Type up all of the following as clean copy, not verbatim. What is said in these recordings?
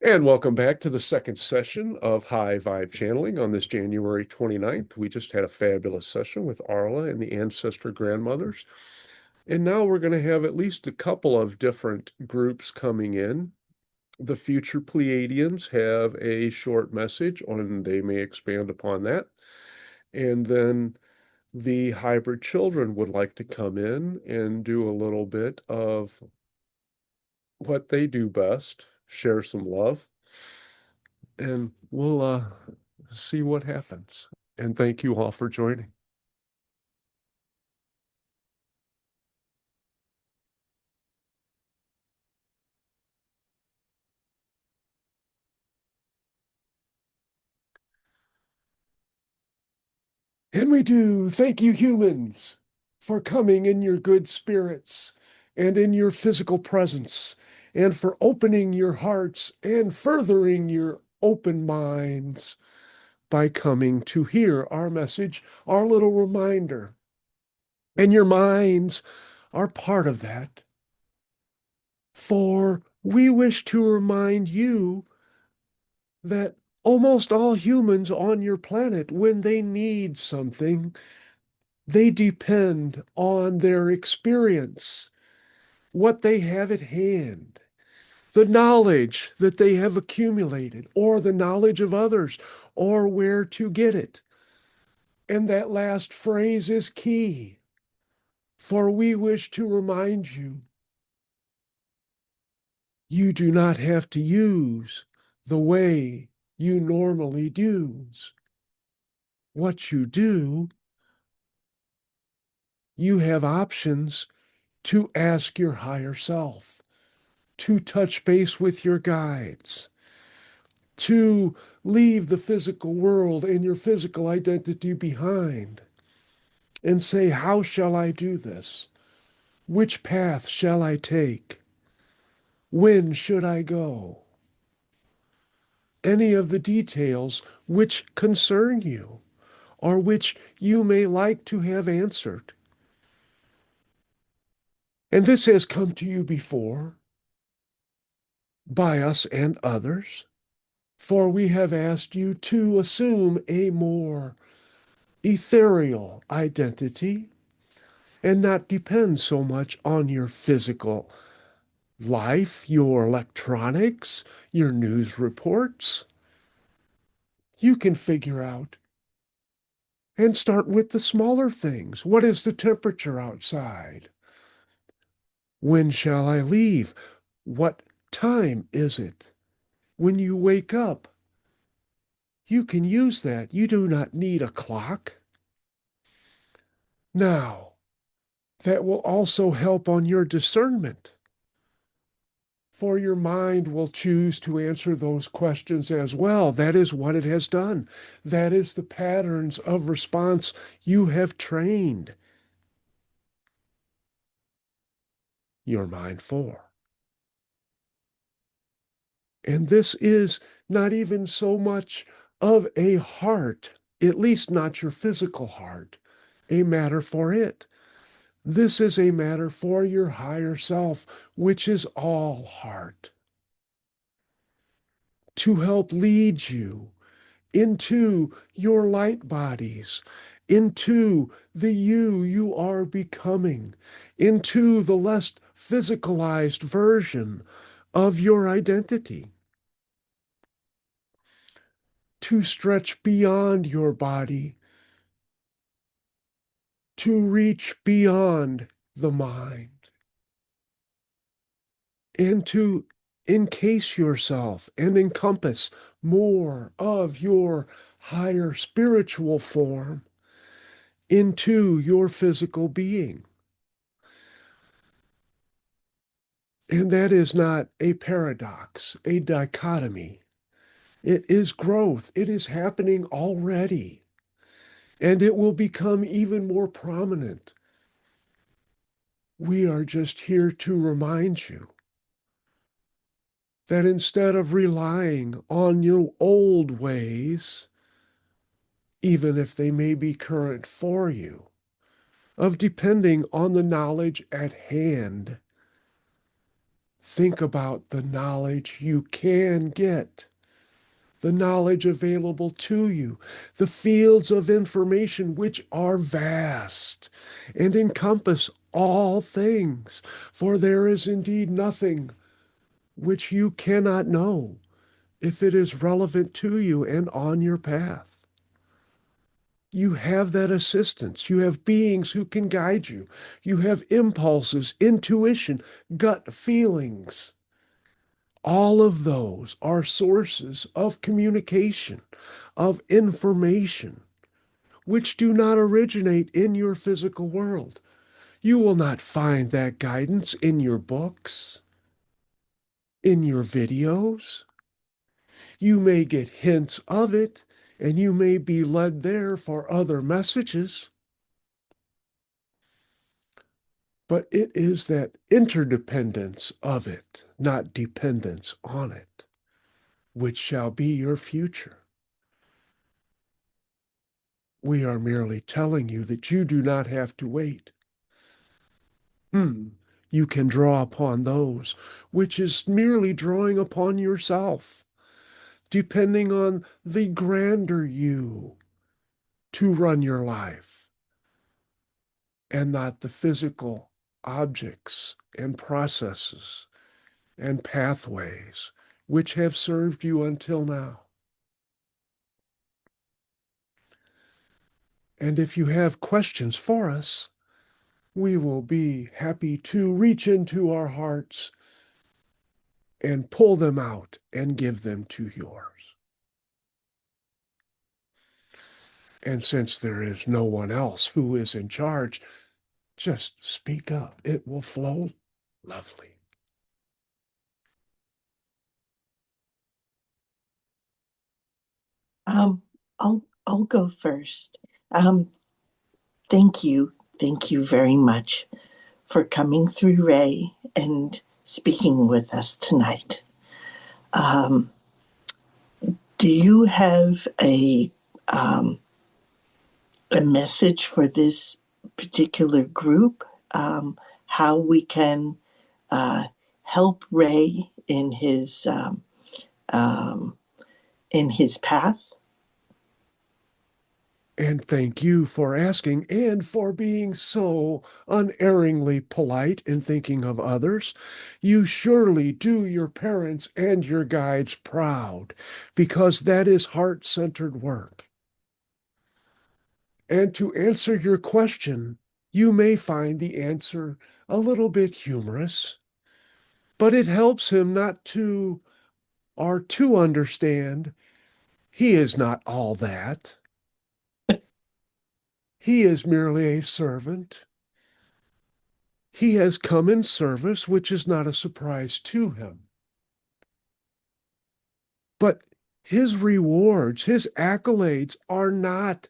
And welcome back to the second session of High Vibe Channeling on this January 29th. We just had a fabulous session with Arla and the ancestor grandmothers. And now we're going to have at least a couple of different groups coming in. The Future Pleiadians have a short message, and they may expand upon that. And then the hybrid children would like to come in and do a little bit of what they do best, share some love. And we'll see what happens. And thank you all for joining. And we do thank you, humans, for coming in your good spirits and in your physical presence, and for opening your hearts and furthering your open minds by coming to hear our message, our little reminder. And your minds are part of that. For we wish to remind you that almost all humans on your planet, when they need something, they depend on their experience, what they have at hand, the knowledge that they have accumulated, or the knowledge of others, or where to get it. And that last phrase is key, for we wish to remind you, you do not have to use the way you normally use. What you do, you have options to ask your higher self, to touch base with your guides, to leave the physical world and your physical identity behind and say, how shall I do this? Which path shall I take? When should I go? Any of the details which concern you or which you may like to have answered. And this has come to you before by us and others, for we have asked you to assume a more ethereal identity and not depend so much on your physical life, your electronics, your news reports. You can figure out and start with the smaller things. What is the temperature outside? When shall I leave? What time is it? When you wake up, you can use that. You do not need a clock. Now, that will also help on your discernment, for your mind will choose to answer those questions as well. That is what it has done. That is the patterns of response you have trained your mind for. And this is not even so much of a heart, at least not your physical heart, a matter for it. This is a matter for your higher self, which is all heart, to help lead you into your light bodies, into the you are becoming, into the less physicalized version of your identity, to stretch beyond your body, to reach beyond the mind, and to encase yourself and encompass more of your higher spiritual form into your physical being. And that is not a paradox, a dichotomy. It is growth. It is happening already. And it will become even more prominent. We are just here to remind you that instead of relying on your old ways, even if they may be current for you, of depending on the knowledge at hand, think about the knowledge you can get, the knowledge available to you, the fields of information which are vast and encompass all things. For there is indeed nothing which you cannot know if it is relevant to you and on your path. You have that assistance. You have beings who can guide you. You have impulses, intuition, gut feelings. All of those are sources of communication, of information, which do not originate in your physical world. You will not find that guidance in your books, in your videos. You may get hints of it, and you may be led there for other messages. But it is that interdependence of it, not dependence on it, which shall be your future. We are merely telling you that you do not have to wait. You can draw upon those, which is merely drawing upon yourself, depending on the grander you to run your life, and not the physical objects and processes and pathways which have served you until now. And if you have questions for us, we will be happy to reach into our hearts and pull them out and give them to yours. And since there is no one else who is in charge, just speak up. It will flow lovely. Um, I'll go first. Thank you very much for coming through, Ray, and speaking with us tonight. Um, do you have a message for this particular group? How we can uh, help Ray in his path? And thank you for asking and for being so unerringly polite in thinking of others. You surely do your parents and your guides proud, because that is heart centered work. And to answer your question, you may find the answer a little bit humorous, but it helps him not to or to understand he is not all that. He is merely a servant. He has come in service, which is not a surprise to him. But his rewards, his accolades are not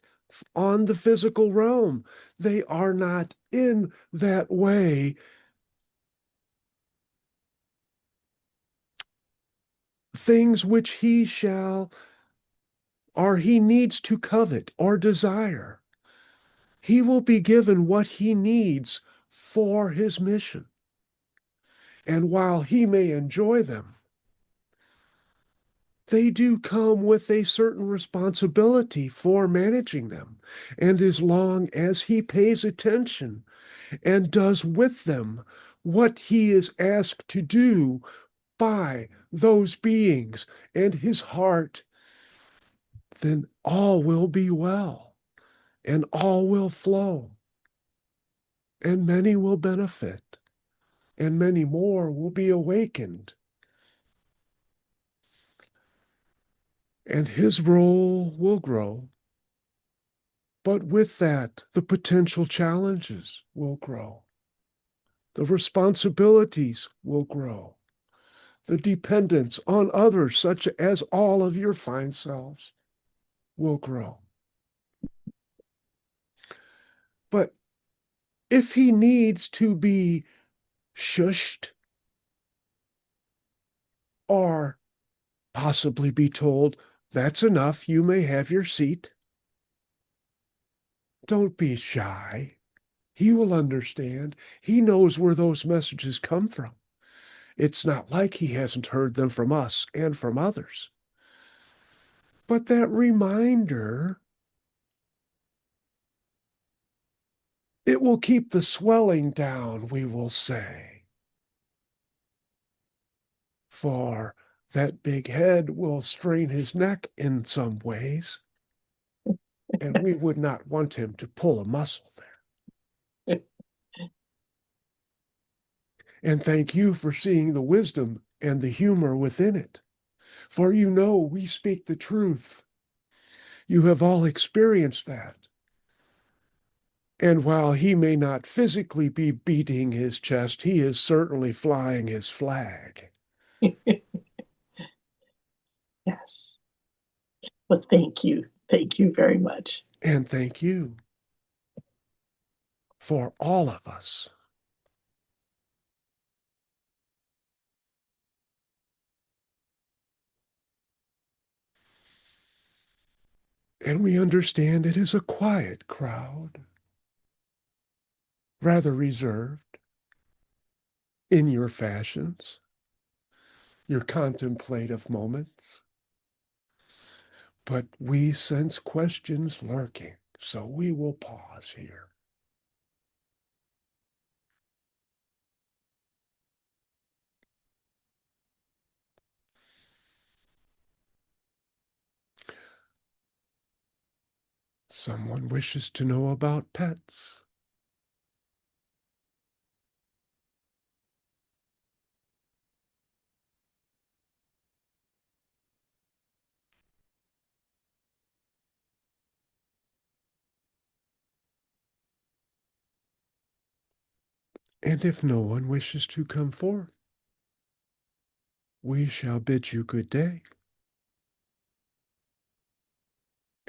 on the physical realm. They are not in that way things which he shall or he needs to covet or desire. He will be given what he needs for his mission. And while he may enjoy them, they do come with a certain responsibility for managing them. And as long as he pays attention and does with them what he is asked to do by those beings and his heart, then all will be well and all will flow and many will benefit and many more will be awakened. And his role will grow. But with that, the potential challenges will grow. The responsibilities will grow. The dependence on others, such as all of your fine selves, will grow. But if he needs to be shushed or possibly be told, that's enough, you may have your seat, don't be shy. He will understand. He knows where those messages come from. It's not like he hasn't heard them from us and from others. But that reminder, it will keep the swelling down, we will say. For that big head will strain his neck in some ways, and we would not want him to pull a muscle there. And thank you for seeing the wisdom and the humor within it. For you know we speak the truth. You have all experienced that. And while he may not physically be beating his chest, he is certainly flying his flag. Yes. Well, thank you. Thank you very much. And thank you for all of us. And we understand it is a quiet crowd, rather reserved in your fashions, your contemplative moments. But we sense questions lurking, so we will pause here. Someone wishes to know about pets. And if no one wishes to come forth, we shall bid you good day.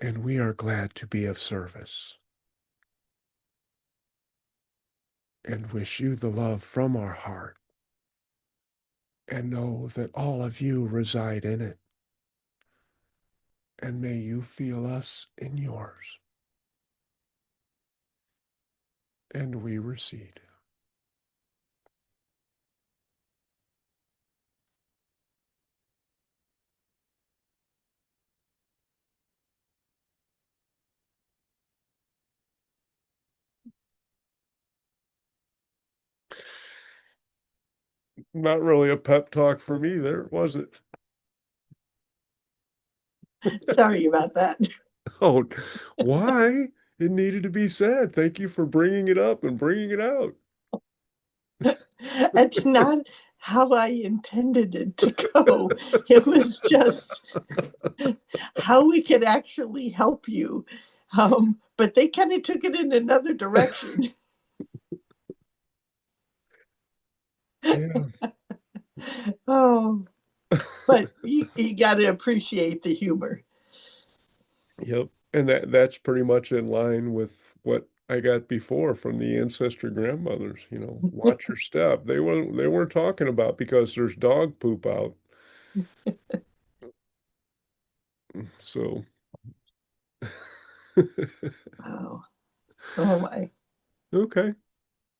And we are glad to be of service and wish you the love from our heart and know that all of you reside in it. And may you feel us in yours. And we recede. Not really a pep talk for me there, was it? Sorry about that. Oh, why? It needed to be said. Thank you for bringing it up and bringing it out. It's not how I intended it to go. It was just how we could actually help you. But they kind of took it in another direction. Yeah. Oh, but you got to appreciate the humor. Yep. And that's pretty much in line with what I got before from the ancestor grandmothers, watch your step. They weren't talking about because there's dog poop out. So Wow. Oh my. okay.